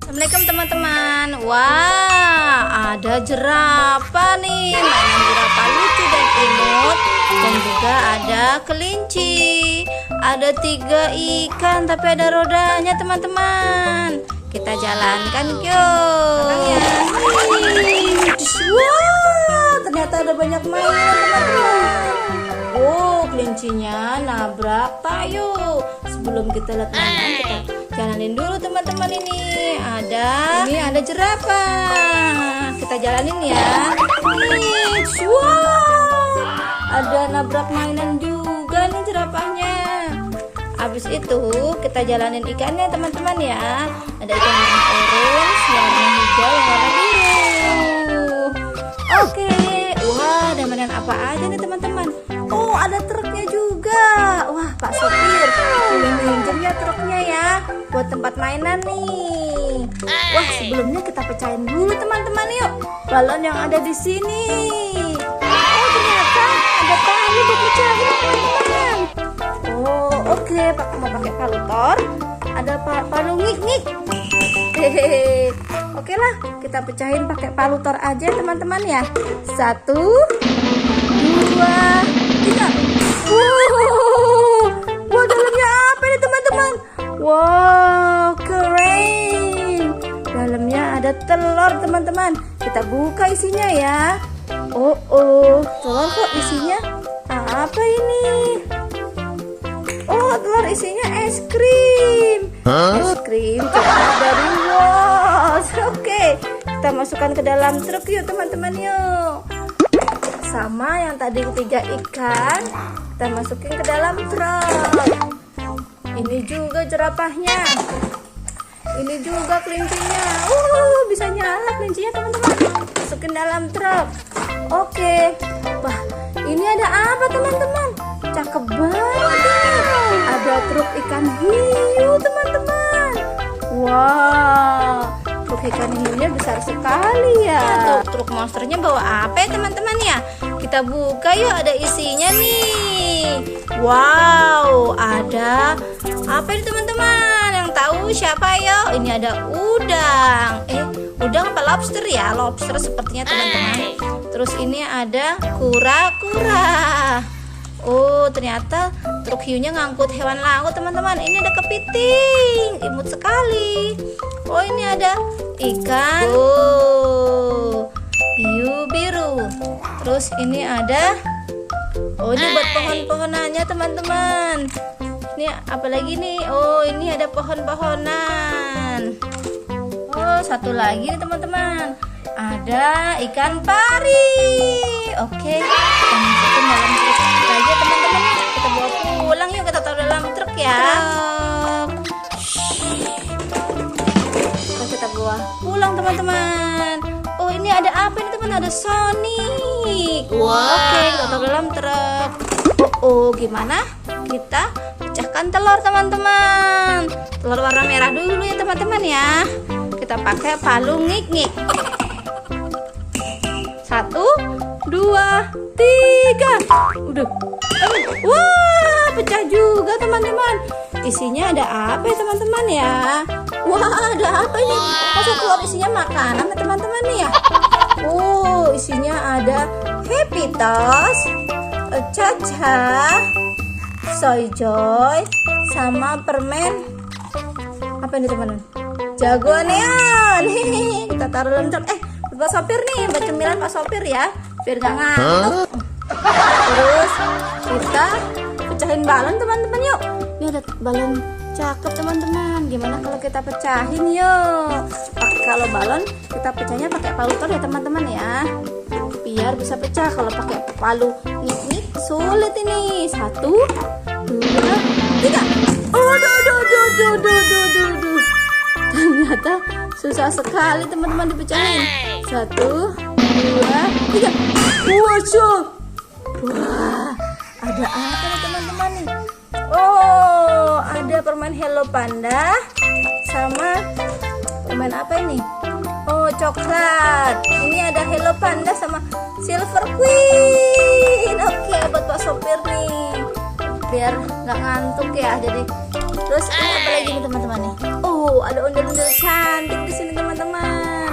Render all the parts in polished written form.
Assalamualaikum teman-teman. Wah, ada jerapah nih, mainan jerapah lucu dan imut. Dan juga ada kelinci. Ada 3 ikan tapi ada rodanya teman-teman. Kita jalankan yuk. Wah, ternyata ada banyak mainan teman-teman. Oh, kelincinya nabrak tayo. Sebelum kita lihat mainan, kita jalanin dulu teman-teman ini. Ini ada jerapah. Kita jalanin ya. Wow, ada nabrak mainan juga nih jerapahnya. Habis itu kita jalanin ikannya teman-teman ya. Ada ikan warna orange, warna hijau, warna biru. Oke. Wah, ada mainan apa aja nih teman-teman? Oh, ada truknya juga. Wah, Pak Sopir, minjem ya truknya ya, buat tempat mainan nih. Wah, sebelumnya kita pecahin dulu teman-teman yuk, balon yang ada di sini. Oh, ternyata ada tali buat pecahin teman-teman. Oh, oke, mau pakai palutor. Ada palu ngik-ngik. Hehehe. Oke lah, kita pecahin pakai palutor aja teman-teman ya. 1, 2, 3. Wow, dalamnya apa nih teman-teman? Wow, keren. Dalamnya ada telur teman-teman. Kita buka isinya ya. Oh, telur kok isinya apa ini? Oh, telur isinya es krim. Es krim coklat dari Woz. Oke, kita masukkan ke dalam truk yuk teman-teman yuk. Sama yang tadi 3 ikan, kita masukin ke dalam truk. Ini juga jerapahnya. Ini juga kelincinya. Bisa nyala kelincinya teman-teman. Masukin dalam truk. Oke. Wah, ini ada apa teman-teman? Cakep banget. Ada truk ikan hiu teman-teman. Wow, truk ikan hiunya besar sekali ya. Truk monsternya bawa apa ya teman-teman ya? Kita buka yuk, ada isinya nih. Wow, ada apa ini teman-teman? Yang tahu siapa yo? Ini ada udang. Udang apa lobster ya? Lobster sepertinya teman-teman. Terus ini ada kura-kura. Oh, ternyata truk hiunya ngangkut hewan laut teman-teman. Ini ada kepiting, imut sekali. Oh, ini ada ikan. Oh, hiu biru. Terus ini ada, oh ini buat pohon-pohonannya teman-teman. Ini apa lagi nih? Oh, ini ada pohon-pohonan. Oh, satu lagi nih teman-teman. Ada ikan pari. Oke, kita masukin dalam truk aja teman-teman. Kita bawa pulang yuk, kita taruh dalam truk ya. Kita bawa pulang teman-teman. Oh, ini ada apa ini teman? Ada Sonic. Wow. Oke, kita taruh dalam truk. Oh, gimana? Kita pecahkan telur teman-teman. Telur warna merah dulu ya teman-teman ya. Kita pakai palu ngik-ngik. 1, 2, 3. Udah. Wah, pecah juga teman-teman. Isinya ada apa ya teman-teman ya? Wah, ada apa ini? Masa telur isinya makanan teman-teman nih ya? Oh, isinya ada Happy Toast, Caca, Soy Joy, sama permen apa ini teman-teman? Jagoan neon. Kita taruh dalam truk. Pak sopir nih, buat cemilan Pak sopir ya, biar gak ngantuk. Terus kita pecahin balon teman-teman yuk. Ini ada balon cakep teman-teman. Gimana kalau kita pecahin yuk? Kalau balon kita pecahnya pakai palutor ya teman-teman ya, biar bisa pecah. Kalau pakai palu ngik-ngik sulit ini. 1, 2, 3. Aduh. Ternyata susah sekali teman-teman dipecahin. 1, 2, 3. Wah, ada apa nih teman-teman nih? Oh, ada permen Hello Panda sama permen apa ini? Oh, coklat. Ini ada Hello Panda sama Silver Queen. Oke, buat Pak sopir nih, biar nggak ngantuk ya. Jadi terus ini apa lagi nih teman-teman nih? Oh, ada ondel-ondel cantik di sini teman-teman.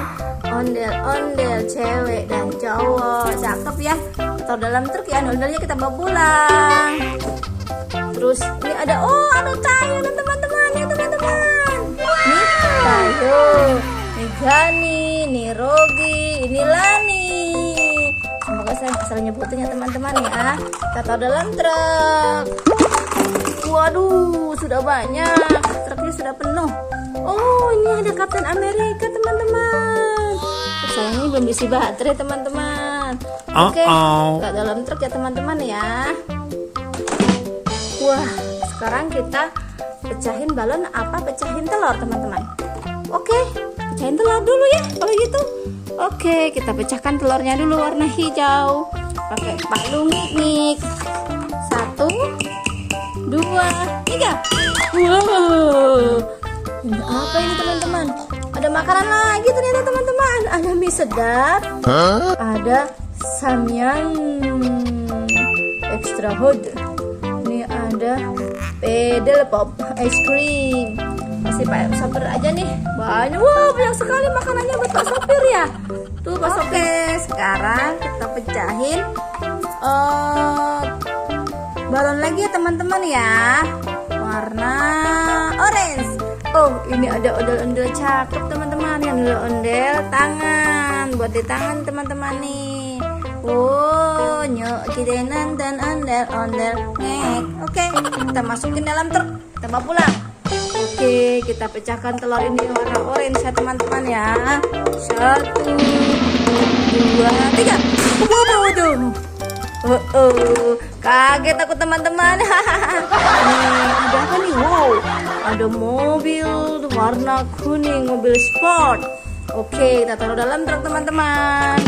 Ondel-ondel cewek dan cowok, cakep ya. Atau dalam truk ya, ondelnya kita bawa pulang. Terus ini ada Tayo dan teman-teman ya teman-teman. Nih Tayo, nih Gani, nih Rogi, ini Lani. Semoga saya asal nyebutin ya teman-teman ya. Kita taruh dalam truk. Waduh, sudah banyak. Truknya sudah penuh. Oh, ini ada Kapten Amerika teman-teman. Saya ini belum diisi baterai teman-teman. Oke, kita dalam truk ya teman-teman ya. Wah, sekarang kita pecahin balon apa pecahin telur teman-teman. Oke, pecahin telur dulu ya kalau gitu. Oke, kita pecahkan telurnya dulu warna hijau. Pakai palu miknik. 1, 2, 3. Wow, ini apa ini teman-teman? Ada makanan lagi ternyata teman-teman. Ada mie sedap, ada samyang extra hot. Ini ada pedal pop ice cream. Masih Pak Sopir aja nih. Banyak, wow, banyak sekali makanannya buat Pak Sopir ya. Tuh Pak Sopir. Sekarang kita pecahin balon lagi ya teman-teman ya. Warna orange. Oh, ini ada ondel-ondel cakep teman-teman. Yang ondel tangan, buat di tangan teman-teman nih. Oh, nyok kidenan dan ondel-ondel ngek. Oke, kita masukin dalam truk, kita bawa pulang. Oke, kita pecahkan telur ini warna orange ya teman-teman ya. 1, 2, 3. Waduh. Kaget aku teman-teman. Nih, ada apa nih? Wow, ada mobil warna kuning, mobil sport. Oke, kita taruh dalam truk teman-teman.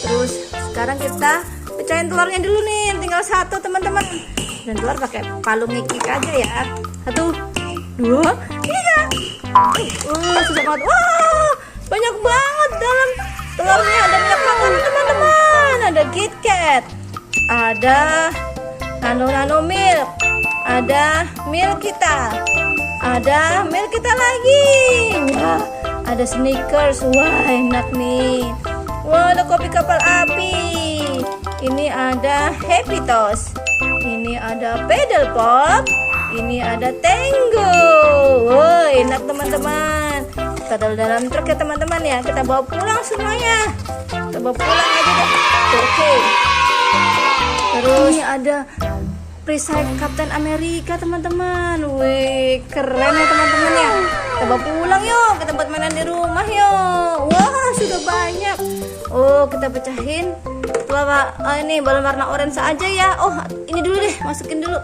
Terus sekarang kita pecahin telurnya dulu nih, tinggal 1 teman-teman. Dan telur pakai palu ngikik aja ya. 1, 2, 3. Susah banget. Wah, banyak banget dalam telurnya. Ada banyak makanan teman-teman. Ada KitKat, ada nano milk, ada milk kita, ada milk kita lagi. Wah, ada Snickers. Wah, enak nih. Wah, ada kopi kapal api. Ini ada Happy Toast. Ini ada pedal pop. Ini ada Tango. Wah, enak teman-teman. Kita taruh dalam truk ya teman-teman ya. Kita bawa pulang semuanya. Kita bawa pulang aja deh. Oke. Terus ini ada perisai Kapten Amerika teman-teman. Wih, keren ya teman-teman ya. Kita bawa pulang yuk. Kita buat mainan di rumah yuk. Wah, sudah banyak. Oh, kita pecahin. Ini balon warna orange aja ya. Oh, ini dulu deh, masukin dulu.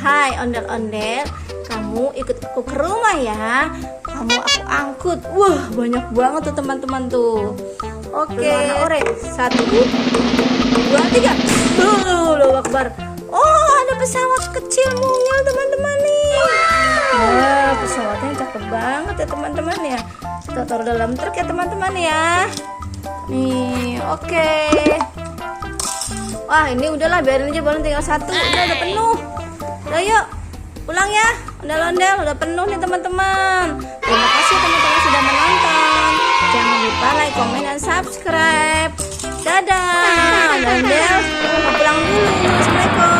Hai ondel-ondel, kamu ikut aku ke rumah ya. Kamu aku angkut. Wah, banyak banget tuh teman-teman tuh. Oke, warna orange. 1, 2, 3. Loh, Akbar. Oh, ada pesawat kecil mungil teman-teman nih. Wah, pesawatnya cakep banget ya teman-teman ya. Kita taruh dalam truk ya teman-teman ya. Nih, oke. Wah, ini udahlah, biarin aja balon tinggal 1. Udah penuh. Udah yuk, pulang ya. Ondel-ondel udah penuh nih teman-teman. Terima kasih teman-teman sudah menonton. Jangan lupa like, komen, dan subscribe. Dadah. Ondel-ondel, pulang dulu. Assalamualaikum.